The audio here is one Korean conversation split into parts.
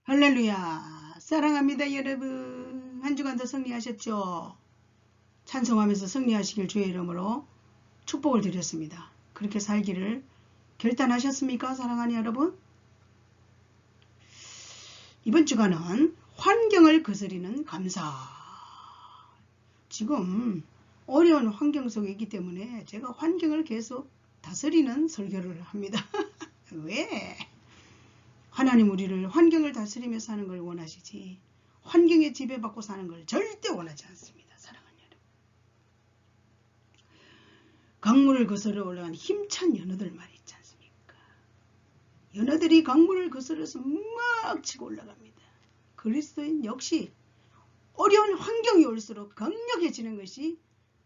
할렐루야. 사랑합니다 여러분. 한 주간도 승리하셨죠? 찬송하면서 승리하시길 주의 이름으로 축복을 드렸습니다. 그렇게 살기를 결단하셨습니까? 사랑하는 여러분. 이번 주간은 환경을 거스리는 감사. 지금 어려운 환경 속에 있기 때문에 제가 환경을 계속 다스리는 설교를 합니다. 왜? 하나님 우리를 환경을 다스리며 사는 걸 원하시지 환경에 지배받고 사는 걸 절대 원하지 않습니다. 사랑하는 여러분. 강물을 거스러 올라간 힘찬 연어들 말이 있지 않습니까? 연어들이 강물을 거스러서 막 치고 올라갑니다. 그리스도인 역시 어려운 환경이 올수록 강력해지는 것이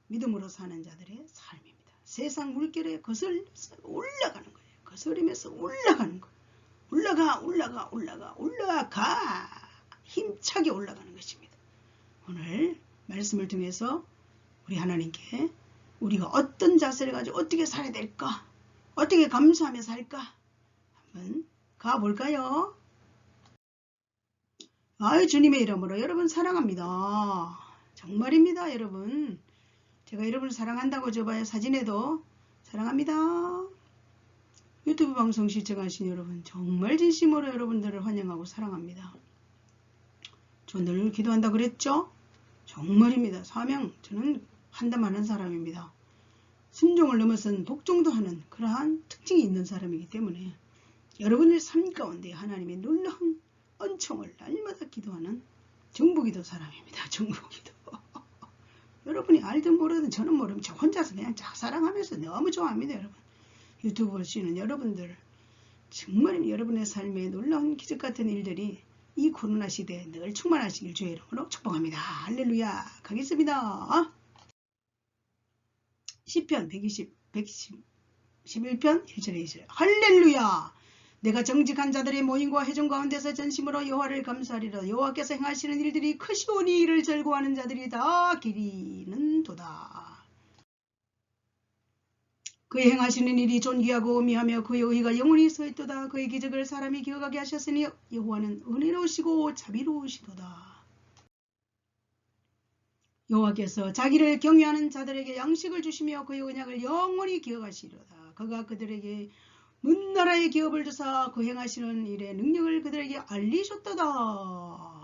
믿음으로 사는 자들의 삶입니다. 세상 물결에 거슬려서 올라가는 거예요. 거스리면서 올라가는 거예요. 올라가 힘차게 올라가는 것입니다. 오늘 말씀을 통해서 우리 하나님께 우리가 어떤 자세를 가지고 어떻게 살아야 될까, 어떻게 감사하며 살까 한번 가볼까요? 아유, 주님의 이름으로 여러분 사랑합니다. 정말입니다. 여러분 제가 여러분을 사랑한다고 줘봐야 사진에도 사랑합니다. 유튜브 방송 시청하신 여러분 정말 진심으로 여러분들을 환영하고 사랑합니다. 저 늘 기도한다 그랬죠? 정말입니다. 사명 저는 한담하는 사람입니다. 순종을 넘어선 복종도 하는 그러한 특징이 있는 사람이기 때문에 여러분의 삶 가운데 하나님의 놀라운 은총을 날마다 기도하는 정부기도 사람입니다. 정부기도. 여러분이 알든 모르든 저는 모르면 저 혼자서 그냥 짝사랑하면서 너무 좋아합니다. 여러분. 유튜브 보시는 여러분들 정말 여러분의 삶에 놀라운 기적 같은 일들이 이 코로나 시대에 늘 충만하시길 주의 이름으로 축복합니다. 할렐루야. 가겠습니다. 시편 111편 1절에 2절 할렐루야. 내가 정직한 자들의 모임과 회중 가운데서 전심으로 여호와를 감사하리라. 여호와께서 행하시는 일들이 크시오니 이를 절거하는 자들이 다 기리는도다. 그의 행하시는 일이 존귀하고 의미하며 그의 의가 영원히 서있도다. 그의 기적을 사람이 기억하게 하셨으니 여호와는 은혜로우시고 자비로우시도다. 여호와께서 자기를 경외하는 자들에게 양식을 주시며 그의 언약을 영원히 기억하시리로다. 그가 그들에게 문나라의 기업을 주사 그 행하시는 일의 능력을 그들에게 알리셨도다.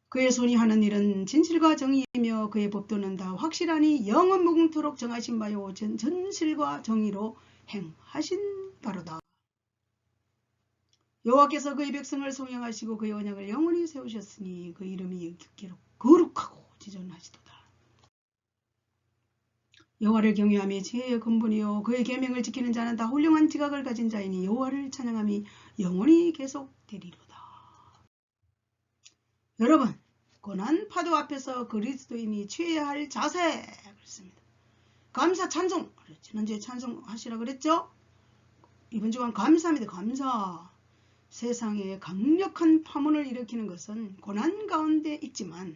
그의 손이 하는 일은 진실과 정의이며 그의 법도는 다 확실하니 영원 무궁토록 정하신 바요 전실과 정의로 행하신 바로다. 여호와께서 그의 백성을 송영하시고 그의 언약을 영원히 세우셨으니 그 이름이 영특기로 거룩하고 지존하시도다. 여호와를 경외함이 지혜의 근본이요 그의 계명을 지키는 자는 다 훌륭한 지각을 가진 자이니 여호와를 찬양함이 영원히 계속되리로다. 여러분 고난 파도 앞에서 그리스도인이 취해야 할 자세 그렇습니다. 감사 찬송 지난주에 찬송하시라 그랬죠? 이번 주간 감사합니다. 감사. 세상에 강력한 파문을 일으키는 것은 고난 가운데 있지만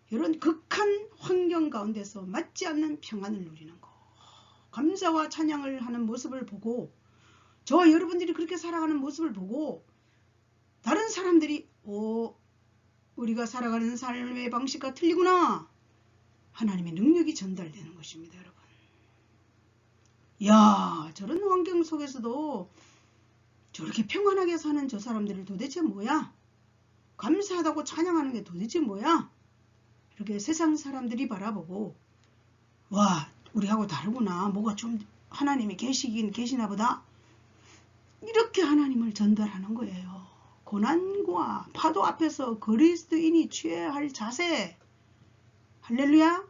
이런 극한 환경 가운데서 맞지 않는 평안을 누리는 거. 감사와 찬양을 하는 모습을 보고 저와 여러분들이 그렇게 살아가는 모습을 보고 다른 사람들이 우리가 살아가는 삶의 방식과 틀리구나. 하나님의 능력이 전달되는 것입니다. 여러분. 야 저런 환경 속에서도 저렇게 평안하게 사는 저 사람들을 도대체 뭐야? 감사하다고 찬양하는 게 도대체 뭐야? 이렇게 세상 사람들이 바라보고 와 우리하고 다르구나. 뭐가 좀 하나님이 계시긴 계시나 보다. 이렇게 하나님을 전달하는 거예요. 고난과 파도 앞에서 그리스도인이 취해야 할 자세. 할렐루야.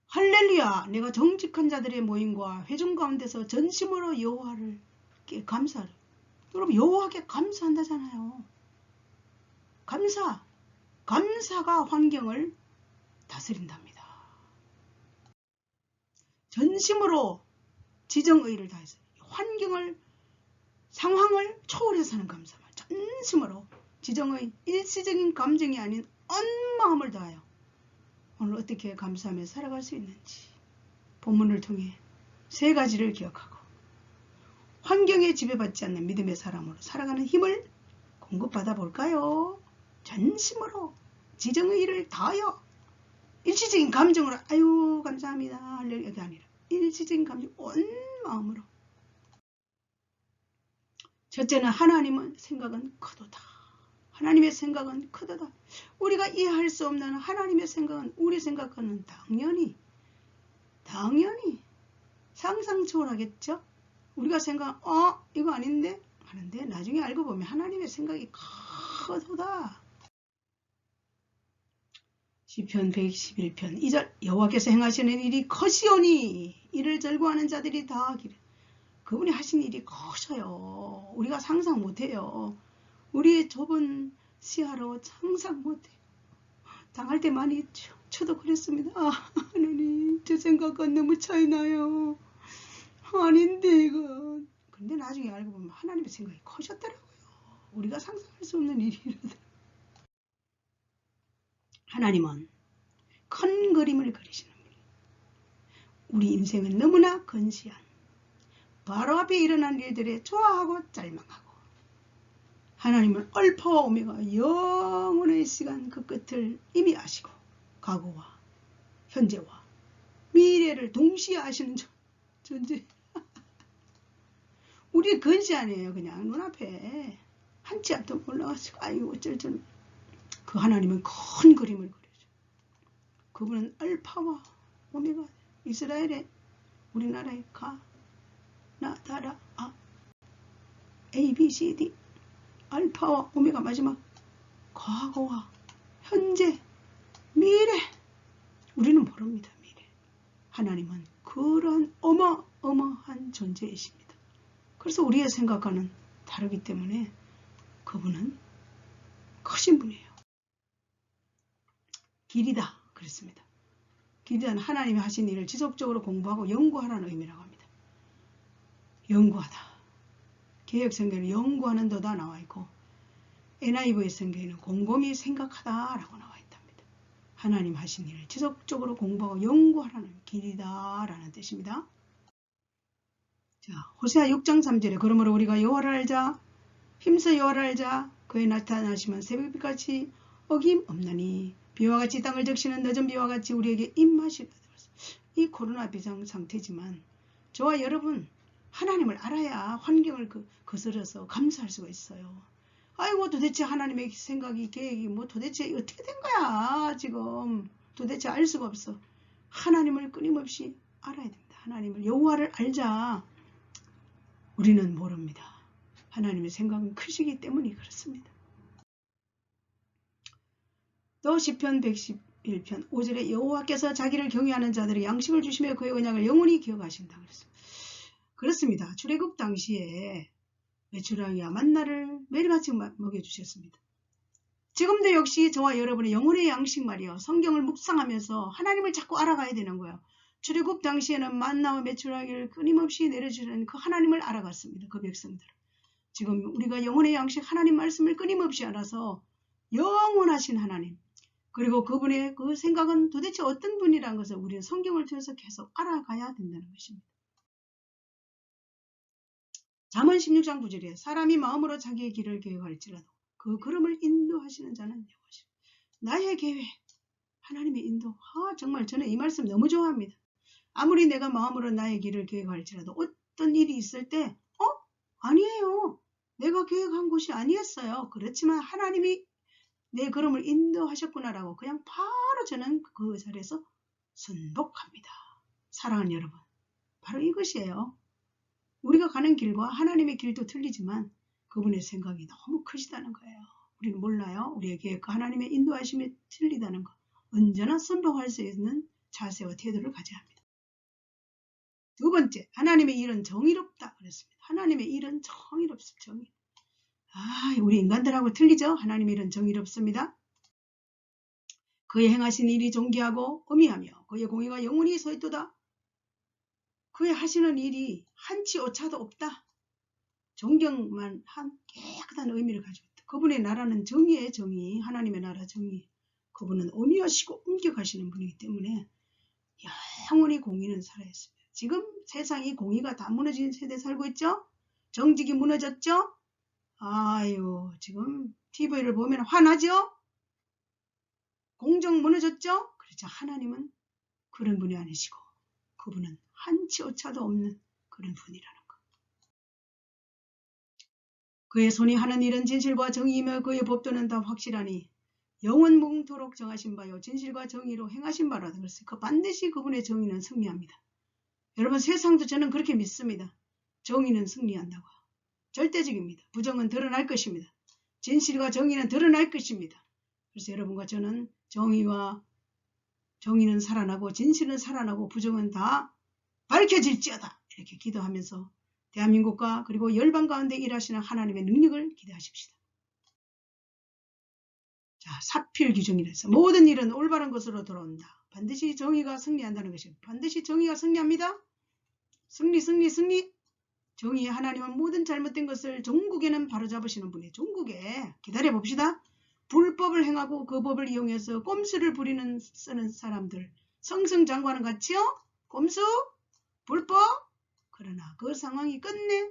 할렐루야. 내가 정직한 자들의 모임과 회중 가운데서 전심으로 여호와를 감사를. 여러분 여호와께 감사한다잖아요. 감사가 환경을 다스린답니다. 전심으로 지정의를 다해서 환경을 상황을 초월해서 하는 감사만 전심으로 지정의 일시적인 감정이 아닌 온 마음을 다하여 오늘 어떻게 감사하며 살아갈 수 있는지 본문을 통해 세 가지를 기억하고 환경에 지배받지 않는 믿음의 사람으로 살아가는 힘을 공급받아 볼까요? 전심으로 지정의 일을 다하여 일시적인 감정으로 아유 감사합니다 할 얘기 아니라 일시적인 감정 온 마음으로. 첫째는 하나님은 생각은 크도다. 하나님의 생각은 크도다. 우리가 이해할 수 없는 하나님의 생각은 우리 생각과는 당연히 상상 초월하겠죠. 우리가 생각 이거 아닌데 하는데 나중에 알고 보면 하나님의 생각이 크도다. 시편 111편 2절 여호와께서 행하시는 일이 커시오니 이를 절구하는 자들이 다 하기를. 그분이 하신 일이 커져요. 우리가 상상 못해요. 우리의 좁은 시야로 상상 못해요. 당할 때 많이 있죠. 저도 그랬습니다. 하나님 제 생각과 너무 차이 나요. 아닌데 이건. 근데 나중에 알고 보면 하나님의 생각이 커졌더라고요. 우리가 상상할 수 없는 일이라더라고요. 하나님은 큰 그림을 그리시는 분이에요. 우리 인생은 너무나 건시한 바로 앞에 일어난 일들에 좋아하고 짤망하고 하나님은 알파와 오메가 영원의 시간 그 끝을 이미 아시고 과거와 현재와 미래를 동시에 아시는 존재. 우리 건시하네요. 그냥 눈앞에 한 치 앞도 올라가시고 아유 어쩔 줄. 그 하나님은 큰 그림을 그려줘. 그분은 알파와 오메가 이스라엘의 우리나라의 가 나 다라 아 A B C D 알파와 오메가 마지막 과거와 현재 미래 우리는 모릅니다. 미래. 하나님은 그런 어마어마한 존재이십니다. 그래서 우리의 생각과는 다르기 때문에 그분은 크신 분이에요. 길이다 그랬습니다. 길이는 하나님이 하신 일을 지속적으로 공부하고 연구하라는 의미라고 합니다. 연구하다. 개혁성경에는 연구하는 도다 나와 있고 NIV 성경에는 곰곰이 생각하다라고 나와 있답니다. 하나님 하신 일을 지속적으로 공부하고 연구하라는 길이다라는 뜻입니다. 자, 호세아 6장 3절에 그러므로 우리가 여호와를 알자 힘써 여호와를 알자 그의 나타나시면 새벽빛같이 어김없나니 비와 같이 땅을 적시는 늦은 비와 같이 우리에게 임하시다. 이 코로나 비상 상태지만 저와 여러분 하나님을 알아야 환경을 거스려서 감사할 수가 있어요. 아이고 도대체 하나님의 생각이 계획이 뭐 도대체 어떻게 된 거야 지금 도대체 알 수가 없어. 하나님을 끊임없이 알아야 됩니다. 하나님을 여호와를 알자. 우리는 모릅니다. 하나님의 생각은 크시기 때문이 그렇습니다. 또 시편 111편 5절에 여호와께서 자기를 경외하는 자들의 양식을 주시며 그의 언약을 영원히 기억하신다 그랬습니다. 그렇습니다. 출애굽 당시에 메추라기와 만나를 매일같이 먹여주셨습니다. 지금도 역시 저와 여러분의 영혼의 양식 말이요. 성경을 묵상하면서 하나님을 자꾸 알아가야 되는 거예요. 출애굽 당시에는 만나와 메추라기를 끊임없이 내려주는 그 하나님을 알아갔습니다. 그 백성들. 지금 우리가 영혼의 양식 하나님 말씀을 끊임없이 알아서 영원하신 하나님 그리고 그분의 그 생각은 도대체 어떤 분이라는 것을 우리는 성경을 통해서 계속 알아가야 된다는 것입니다. 잠언 16장 9절에 사람이 마음으로 자기의 길을 계획할지라도 그 걸음을 인도하시는 자는 여호와시라. 나의 계획, 하나님의 인도. 정말 저는 이 말씀 너무 좋아합니다. 아무리 내가 마음으로 나의 길을 계획할지라도 어떤 일이 있을 때 아니에요. 내가 계획한 것이 아니었어요. 그렇지만 하나님이 내 걸음을 인도하셨구나라고 그냥 바로 저는 그 자리에서 순복합니다. 사랑하는 여러분, 바로 이것이에요. 우리가 가는 길과 하나님의 길도 틀리지만 그분의 생각이 너무 크시다는 거예요. 우리는 몰라요. 우리의 계획과 하나님의 인도하심이 틀리다는 거. 언제나 선복할 수 있는 자세와 태도를 가져야 합니다. 두 번째, 하나님의 일은 정의롭다 그랬습니다. 하나님의 일은 정의롭습니다. 정의. 우리 인간들하고 틀리죠? 하나님의 일은 정의롭습니다. 그의 행하신 일이 존귀하고 엄미하며 그의 공의가 영원히 서있도다. 그의 하시는 일이 한치 오차도 없다. 존경만 한 깨끗한 의미를 가지고 있다. 그분의 나라는 정의의 정의, 하나님의 나라 정의. 그분은 엄미하시고 엄격하시는 분이기 때문에 영원히 공의는 살아있습니다. 지금 세상이 공의가 다 무너진 세대에 살고 있죠? 정직이 무너졌죠? 아유, 지금 TV를 보면 화나죠? 공정 무너졌죠? 그렇죠. 하나님은 그런 분이 아니시고 그분은 한치 오차도 없는 그런 분이라는 것. 그의 손이 하는 일은 진실과 정의이며 그의 법도는 다 확실하니 영원무궁토록 정하신 바요 진실과 정의로 행하신 바라. 그래서 반드시 그분의 정의는 승리합니다. 여러분 세상도 저는 그렇게 믿습니다. 정의는 승리한다고. 절대적입니다. 부정은 드러날 것입니다. 진실과 정의는 드러날 것입니다. 그래서 여러분과 저는 정의는 살아나고 진실은 살아나고 부정은 다 밝혀질지어다 이렇게 기도하면서 대한민국과 그리고 열방 가운데 일하시는 하나님의 능력을 기대하십시다. 자, 사필귀중이라서 모든 일은 올바른 것으로 돌아온다. 반드시 정의가 승리한다는 것입니다. 반드시 정의가 승리합니다. 승리. 정의의 하나님은 모든 잘못된 것을 종국에는 바로잡으시는 분이에요. 종국에 기다려봅시다. 불법을 행하고 그 법을 이용해서 꼼수를 쓰는 사람들 성승장구하는 같이요. 꼼수, 불법. 그러나 그 상황이 끝내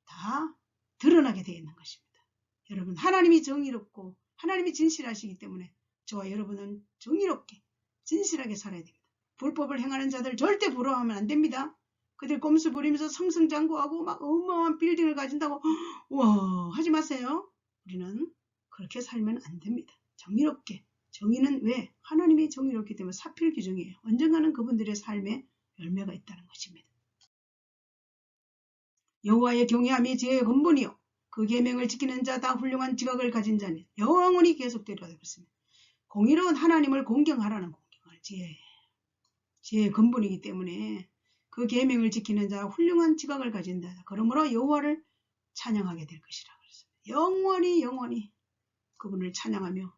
다 드러나게 되어 있는 것입니다. 여러분 하나님이 정의롭고 하나님이 진실하시기 때문에 저와 여러분은 정의롭게 진실하게 살아야 됩니다. 불법을 행하는 자들 절대 부러워하면 안 됩니다. 그들 꼼수 부리면서 성승장구하고 막 어마어마한 빌딩을 가진다고 와 하지 마세요. 우리는 그렇게 살면 안 됩니다. 정의롭게. 정의는 왜? 하나님이 정의롭기 때문에 사필귀중이에요. 언젠가는 그분들의 삶에 열매가 있다는 것입니다. 여호와의 경외함이 지혜의 근본이요 그 계명을 지키는 자 다 훌륭한 지각을 가진 자는 영원히 계속되리라 그랬습니다. 공의로운 하나님을 공경하라는 공경을 지혜의 근본이기 때문에 그 계명을 지키는 자 훌륭한 지각을 가진 자 그러므로 여호와를 찬양하게 될 것이라 그랬습니다. 영원히 그분을 찬양하며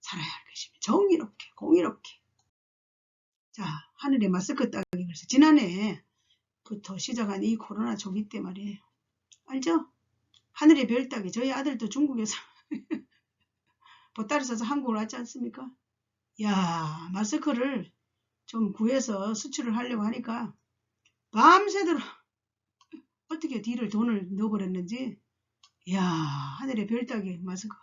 살아야 할 것입니다. 정의롭게 공의롭게. 자, 하늘의 마스크 따기. 그래서 지난해부터 시작한 이 코로나 조기 때 말이에요. 알죠? 하늘의 별 따기. 저희 아들도 중국에서 보따리 싸서 한국으로 왔지 않습니까? 야, 마스크를 좀 구해서 수출을 하려고 하니까 밤새도록 어떻게 뒤를 돈을 넣어버렸는지 야, 하늘의 별 따기 마스크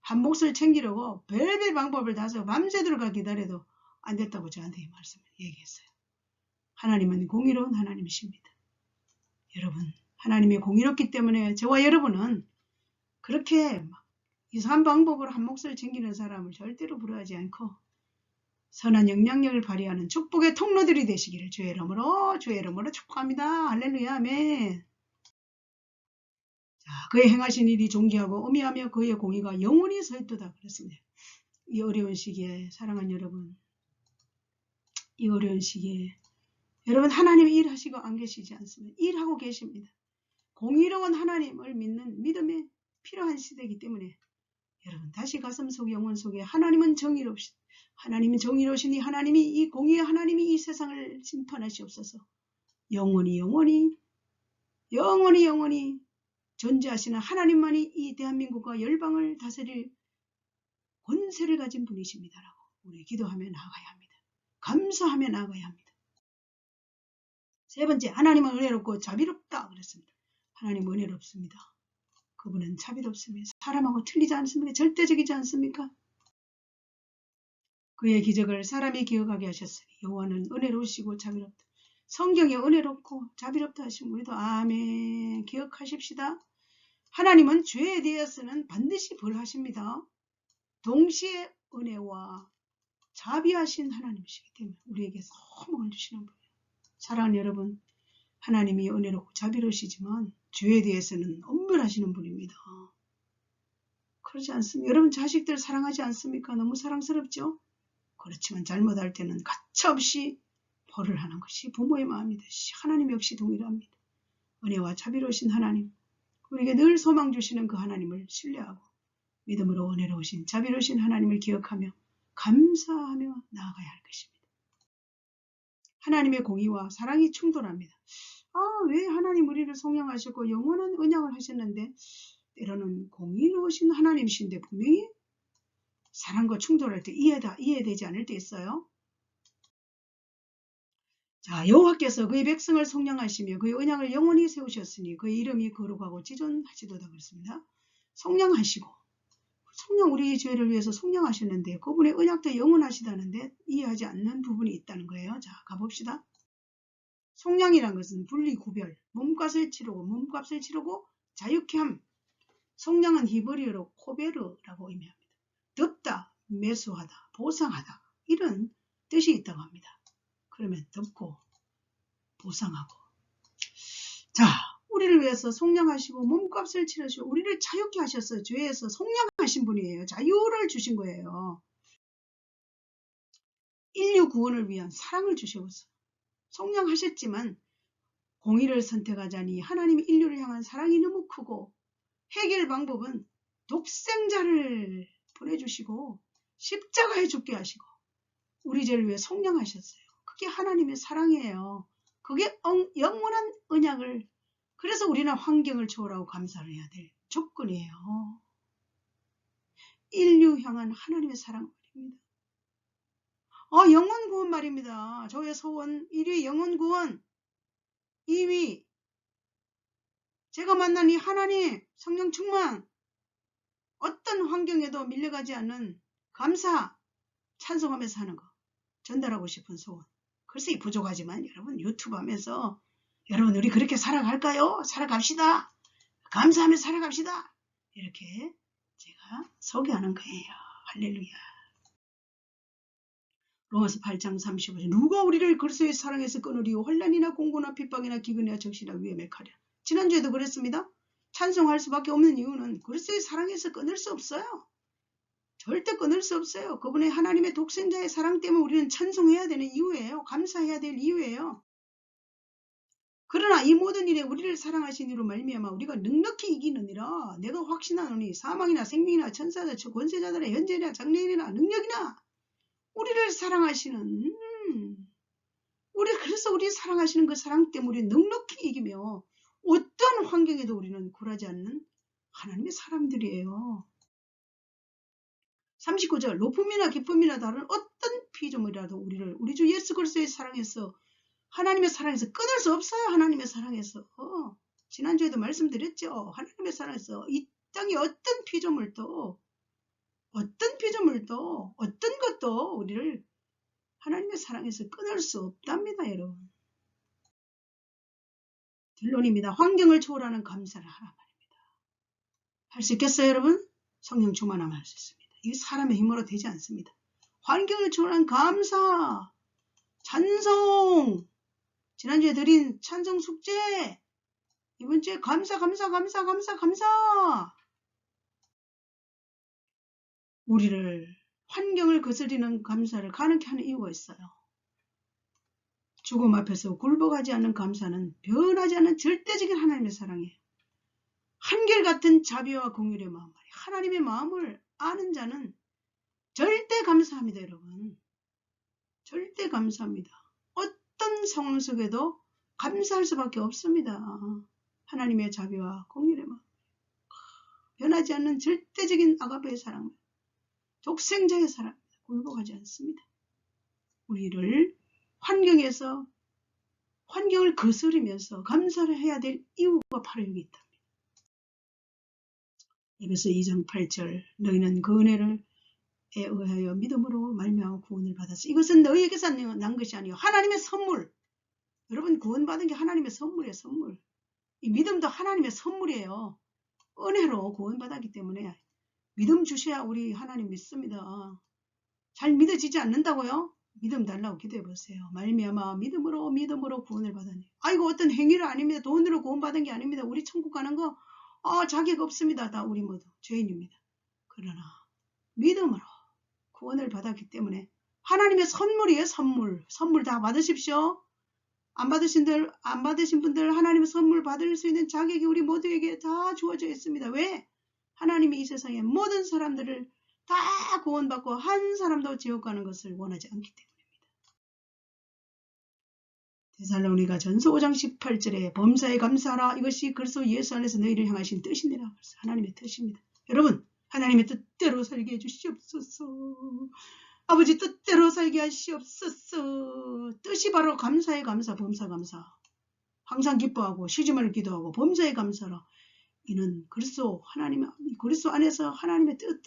한 몫을 챙기려고 별별 방법을 다 써 밤새도록 기다려도 안 됐다고 저한테 말씀을 얘기했어요. 하나님은 공의로운 하나님이십니다. 여러분 하나님이 공의롭기 때문에 저와 여러분은 그렇게 이상한 방법으로 한 몫을 챙기는 사람을 절대로 부러워하지 않고 선한 영향력을 발휘하는 축복의 통로들이 되시기를 주의 이름으로 축복합니다. 할렐루야 아멘. 자, 그의 행하신 일이 존귀하고 어미하며 그의 공의가 영원히 서있도다 그랬습니다. 이 어려운 시기에 사랑하는 여러분, 이 어려운 시기에 여러분 하나님 일하시고 안 계시지 않습니다. 일하고 계십니다. 공의로운 하나님을 믿는 믿음이 필요한 시대이기 때문에 여러분 다시 가슴속 영혼 속에 하나님은 정의로우시니 하나님이 이 공의의 하나님이 이 세상을 심판하시옵소서. 영원히 존재하시는 하나님만이 이 대한민국과 열방을 다스릴 권세를 가진 분이십니다라고 우리 기도하며 나아가야 합니다. 감사하며 나아가야 합니다. 세 번째, 하나님은 은혜롭고 자비롭다 그랬습니다. 하나님 은혜롭습니다. 그분은 자비롭습니다. 사람하고 틀리지 않습니까? 절대적이지 않습니까? 그의 기적을 사람이 기억하게 하셨으니 여호와는 은혜로우시고 자비롭다. 성경에 은혜롭고 자비롭다 하시면 우리도 아멘 기억하십시다. 하나님은 죄에 대해서는 반드시 벌하십니다. 동시에 은혜와 자비하신 하나님이시기 때문에 우리에게 선물을 주시는 분이에요. 사랑하는 여러분, 하나님이 은혜롭고 자비로우시지만 죄에 대해서는 엄벌하시는 분입니다. 그렇지 않습니까? 여러분 자식들 사랑하지 않습니까? 너무 사랑스럽죠? 그렇지만 잘못할 때는 가차없이 벌을 하는 것이 부모의 마음이다. 하나님 역시 동일합니다. 은혜와 자비로우신 하나님, 우리에게 늘 소망 주시는 그 하나님을 신뢰하고 믿음으로 은혜로우신 자비로우신 하나님을 기억하며 감사하며 나아가야 할 것입니다. 하나님의 공의와 사랑이 충돌합니다. 왜 하나님 우리를 성령하셨고 영원한 언약을 하셨는데 때로는 공의로우신 하나님이신데 분명히 사랑과 충돌할 때 이해되지 않을 때 있어요. 자, 여호와께서 그의 백성을 속량하시며 그의 언약을 영원히 세우셨으니 그의 이름이 거룩하고 지존하시도다 그랬습니다. 속량하시고, 속량 우리 죄를 위해서 속량하셨는데 그분의 언약도 영원하시다는데 이해하지 않는 부분이 있다는 거예요. 자, 가봅시다. 속량이란 것은 분리 구별, 몸값을 치르고 자유케 함. 속량은 히브리어로 코베르라고 의미합니다. 덮다, 매수하다, 보상하다 이런 뜻이 있다고 합니다. 그러면 덮고 보상하고, 자, 우리를 위해서 속량하시고 몸값을 치르시고 우리를 자유케 하셔서 죄에서 속량하신 분이에요. 자유를 주신 거예요. 인류 구원을 위한 사랑을 주셔서 속량하셨지만 공의를 선택하자니 하나님이 인류를 향한 사랑이 너무 크고 해결 방법은 독생자를 보내주시고 십자가에 죽게 하시고 우리 죄를 위해 속량하셨어요. 그게 하나님의 사랑이에요. 그게 영원한 언약을, 그래서 우리는 환경을 초월하고 감사를 해야 될 조건이에요. 인류 향한 하나님의 사랑 말입니다. 영혼 구원 말입니다. 저의 소원 1위 영혼 구원, 2위 제가 만난 이 하나님 성령 충만, 어떤 환경에도 밀려가지 않는 감사, 찬송하면서 하는 거 전달하고 싶은 소원. 글쎄 부족하지만 여러분 유튜브 하면서 여러분 우리 그렇게 살아갈까요? 살아갑시다. 감사하며 살아갑시다. 이렇게 제가 소개하는 거예요. 할렐루야. 로마서 8장 35절 누가 우리를 그리스도의 사랑에서 끊으리요 환난이나 공고나 핍박이나 기근이나 적시나 위험에 가랴. 지난주에도 그랬습니다. 찬송할 수밖에 없는 이유는 그리스도의 사랑에서 끊을 수 없어요. 절대 끊을 수 없어요. 그분의 하나님의 독생자의 사랑 때문에 우리는 찬송해야 되는 이유예요. 감사해야 될 이유예요. 그러나 이 모든 일에 우리를 사랑하신 이로 말미암아 우리가 넉넉히 이기느니라. 내가 확신하노니 사망이나 생명이나 천사들 권세자들의 현재나 장래이나 능력이나 우리를 사랑하시는 그래서 우리 사랑하시는 그 사랑 때문에 우리는 넉넉히 이기며 어떤 환경에도 우리는 굴하지 않는 하나님의 사람들이에요. 39절 높음이나 기쁨이나 다른 어떤 피조물이라도 우리 주 예수 그리스도의 사랑에서 하나님의 사랑에서 끊을 수 없어요. 하나님의 사랑에서 지난주에도 말씀드렸죠. 하나님의 사랑에서 이 땅의 어떤 피조물도 어떤 것도 우리를 하나님의 사랑에서 끊을 수 없답니다. 여러분. 결론입니다. 환경을 초월하는 감사를 하라 말입니다. 할 수 있겠어요 여러분? 성령 충만하면 할 수 있습니다. 이 사람의 힘으로 되지 않습니다. 환경을 초월한 감사, 찬송, 지난주에 드린 찬송 숙제, 이번 주에 감사. 우리를 환경을 거스리는 감사를 가능케 하는 이유가 있어요. 죽음 앞에서 굴복하지 않는 감사는 변하지 않는 절대적인 하나님의 사랑이에요. 한결같은 자비와 공율의 마음, 하나님의 마음을 아는 자는 절대 감사합니다. 여러분. 절대 감사합니다. 어떤 상황 속에도 감사할 수밖에 없습니다. 하나님의 자비와 공율의 마음, 변하지 않는 절대적인 아가페의 사랑, 독생자의 사랑, 굴복하지 않습니다. 우리를 환경을 거스르면서 감사를 해야 될 이유가 바로 여기 있답니다. 이것서 2장 8절 너희는 그 은혜를 의하여 믿음으로 말미암아 구원을 받았어. 이것은 너희에게서 난 것이 아니요 하나님의 선물. 여러분 구원받은 게 하나님의 선물이에요. 선물. 이 믿음도 하나님의 선물이에요. 은혜로 구원받았기 때문에 믿음 주셔야 우리 하나님 믿습니다. 잘 믿어지지 않는다고요? 믿음 달라고 기도해 보세요. 말미암아 믿음으로 구원을 받았네. 아이고 어떤 행위를 아닙니다. 돈으로 구원받은 게 아닙니다. 우리 천국 가는 거 자격 없습니다. 다 우리 모두 죄인입니다. 그러나 믿음으로 구원을 받았기 때문에 하나님의 선물이에요. 선물 다 받으십시오. 안 받으신 분들 하나님의 선물 받을 수 있는 자격이 우리 모두에게 다 주어져 있습니다. 왜? 하나님이 이 세상의 모든 사람들을 다 구원받고 한 사람도 지옥 가는 것을 원하지 않기 때문입니다. 데살로니가 전서 5장 18절에 범사에 감사하라. 이것이 그리스도 예수 안에서 너희를 향하신 뜻이니라. 하나님의 뜻입니다. 여러분 하나님의 뜻대로 살게 해주시옵소서. 아버지 뜻대로 살게 하시옵소서. 뜻이 바로 감사의 감사, 범사 감사. 항상 기뻐하고 쉬지말 기도하고 범사의 감사라. 이는 그리스도 안에서 하나님의 뜻,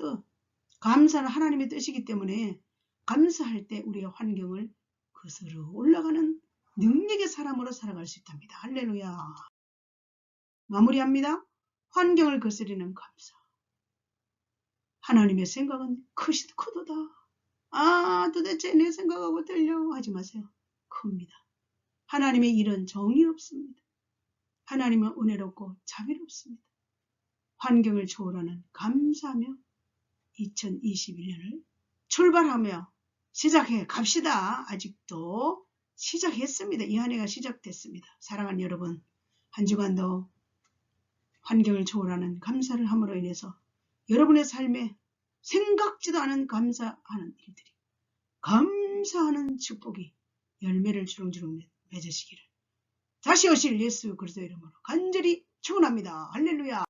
감사는 하나님의 뜻이기 때문에 감사할 때 우리의 환경을 거스르 올라가는 능력의 사람으로 살아갈 수 있답니다. 할렐루야. 마무리합니다. 환경을 거스리는 감사. 하나님의 생각은 크도다. 도대체 내 생각하고 틀려 하지 마세요. 큽니다. 하나님의 일은 정의 없습니다. 하나님은 은혜롭고 자비롭습니다. 환경을 초월하는 감사하며 2021년을 출발하며 시작해 갑시다. 아직도 시작했습니다. 이 한 해가 시작됐습니다. 사랑하는 여러분, 한 주간도 환경을 초월하는 감사를 함으로 인해서 여러분의 삶에 생각지도 않은 감사하는 일들이, 감사하는 축복이 열매를 주렁주렁 맺으시기를 다시 오실 예수 그리스도의 이름으로 간절히 축원합니다. 할렐루야.